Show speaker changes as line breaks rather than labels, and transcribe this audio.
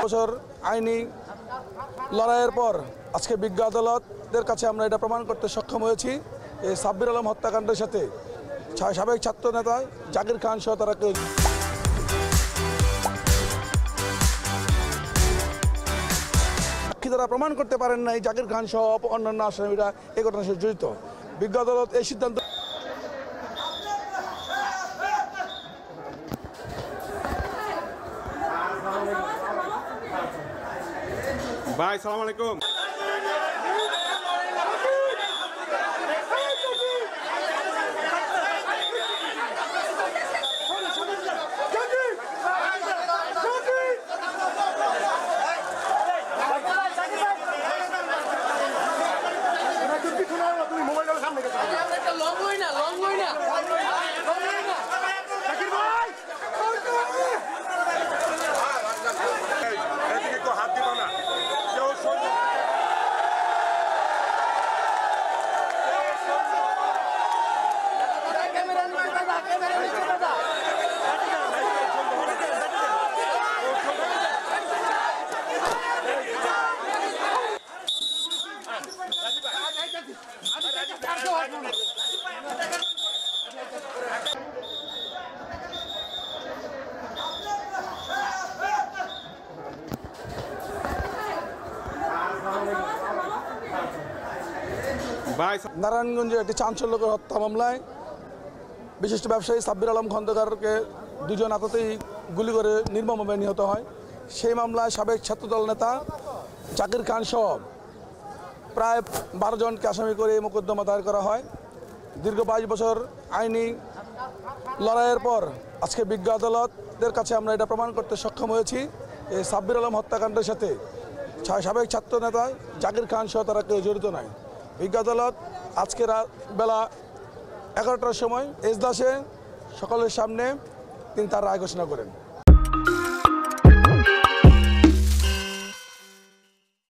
বছর আইনি লড়াইয়ের পর আজকে বিজ্ঞ আদালতের কাছে আমরা এটা প্রমাণ করতে সক্ষম হয়েছি এই সাব্বির আলম হত্যাকাণ্ডের সাথে সাবেক ছাত্র নেতা জাকির খান সহ তারা তারা প্রমাণ করতে পারেন নাই জাকির খান সহ অন্যান্য আসামিরা এই ঘটনার সাথে জড়িত। বিজ্ঞ আদালত এই সিদ্ধান্ত
ভাই সালাম আলাইকুম। নারায়ণগঞ্জে একটি চাঞ্চল্যকর হত্যা মামলায় বিশিষ্ট ব্যবসায়ী সাব্বির আলম খন্দকারকে দুজন আততায়ী গুলি করে নির্মমভাবে নিহত হয়। সেই মামলায় সাবেক ছাত্রদল নেতা জাকির খান সহ প্রায় 12 জনকে আসামি করে এই মোকদ্দমা দায়ের করা হয়। দীর্ঘ 22 বছর আইনি লড়াইয়ের পর আজকে বিজ্ঞ আদালতের কাছে আমরা এটা প্রমাণ করতে সক্ষম হয়েছি এই সাব্বির আলম হত্যাকাণ্ডের সাথে সাবেক ছাত্র নেতা জাকির খান সহ তারা কেউ জড়িত নয়। বিজ্ঞ আদালত আজকে বেলা 11টার সময় এজলাসে সকলের সামনে তিনি তার রায় ঘোষণা করেন।